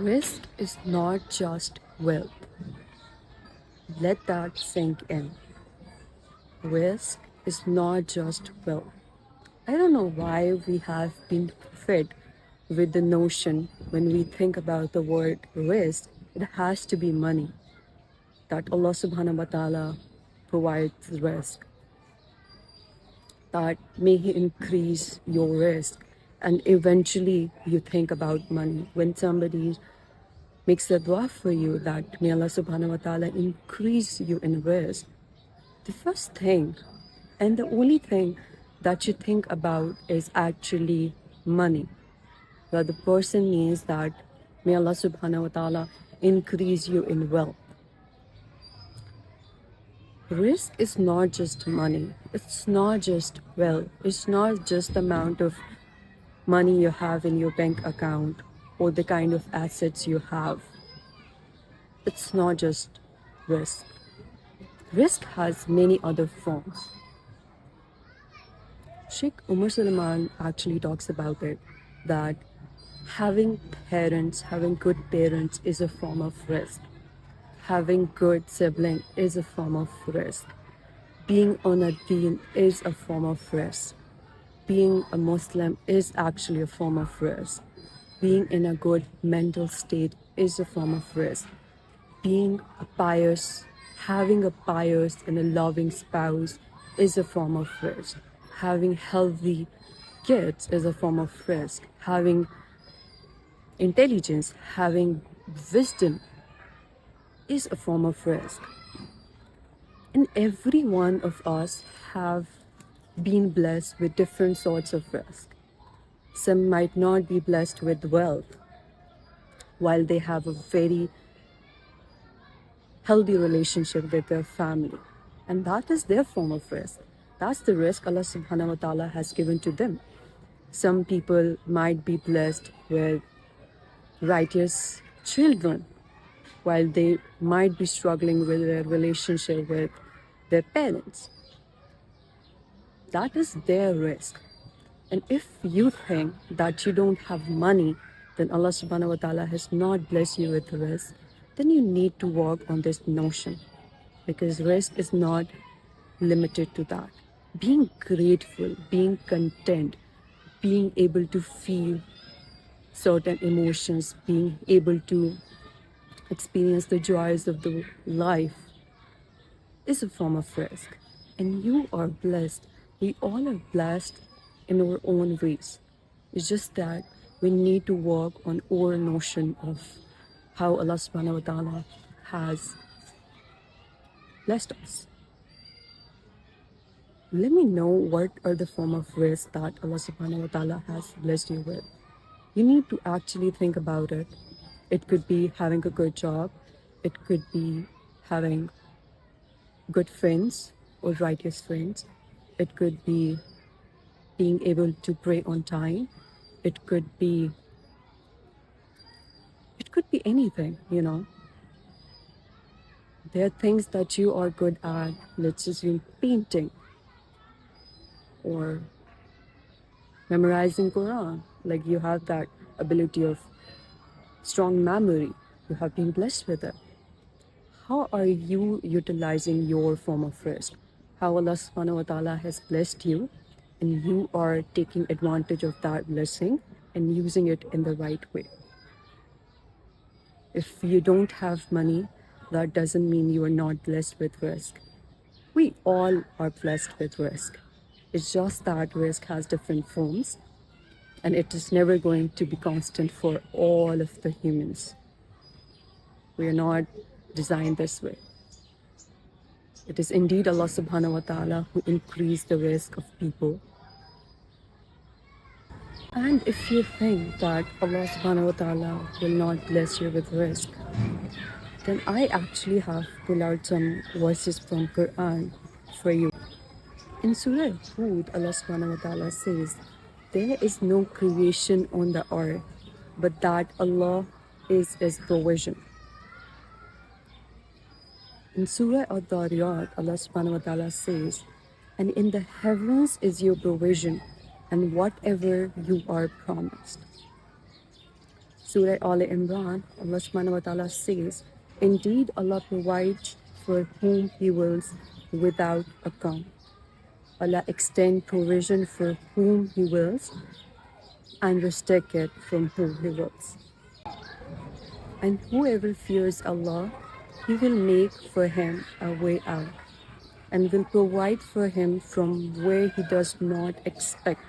Risk is not just wealth. Let that sink in. Risk is not just wealth. I don't know why we have been fed with the notion when we think about the word risk, it has to be money. That Allah subhanahu wa ta'ala provides risk. That may He increase your risk. And eventually you think about money. When somebody makes a dua for you that may Allah subhanahu wa ta'ala increase you in risk, the first thing and the only thing that you think about is actually money. That the person means that may Allah subhanahu wa ta'ala increase you in wealth. Risk is not just money. It's not just wealth. It's not just the amount of money you have in your bank account or the kind of assets you have. It's not just risk. Risk has many other forms. Sheikh Umar Sulaiman actually talks about it, that having having good parents is a form of risk. Having good sibling is a form of risk. Being on a deen is a form of risk. Being a Muslim is actually a form of risk. Being in a good mental state is a form of risk. Being a pious, having a pious and a loving spouse is a form of risk. Having healthy kids is a form of risk. Having intelligence, having wisdom is a form of risk. And every one of us have been blessed with different sorts of risk. Some might not be blessed with wealth, while they have a very healthy relationship with their family. And that is their form of risk. That's the risk Allah subhanahu wa ta'ala has given to them. Some people might be blessed with righteous children, while they might be struggling with their relationship with their parents. That is their risk. And if you think that you don't have money, then Allah subhanahu wa ta'ala has not blessed you with risk, then you need to work on this notion, because risk is not limited to that. Being grateful, being content, being able to feel certain emotions, being able to experience the joys of the life is a form of risk. And you are blessed. We all are blessed in our own ways. It's just that we need to work on our notion of how Allah subhanahu wa ta'ala has blessed us. Let me know what are the form of risk that Allah subhanahu wa ta'ala has blessed you with. You need to actually think about it. It could be having a good job. It could be having good friends or righteous friends. It could be being able to pray on time. It could be anything, you know. There are things that you are good at, let's assume painting or memorizing Quran. Like you have that ability of strong memory. You have been blessed with it. How are you utilizing your form of risk? How Allah subhanahu wa ta'ala has blessed you and you are taking advantage of that blessing and using it in the right way. If you don't have money, that doesn't mean you are not blessed with risk. We all are blessed with risk. It's just that risk has different forms and it is never going to be constant for all of the humans. We are not designed this way. It is indeed Allah subhanahu wa ta'ala who increased the risk of people. And if you think that Allah subhanahu wa ta'ala will not bless you with risk, then I actually have pulled out some verses from Quran for you. In Surah Hud, Allah subhanahu wa ta'ala says, there is no creation on the earth, but that Allah is His provision. In Surah Ad-Dariyat, Allah subhanahu wa ta'ala says, and in the heavens is your provision and whatever you are promised. Surah Al Imran, Allah subhanahu wa ta'ala says, "Indeed, Allah provides for whom He wills without account. Allah extends provision for whom He wills and restrict it from whom He wills. And whoever fears Allah, He will make for him a way out and will provide for him from where he does not expect.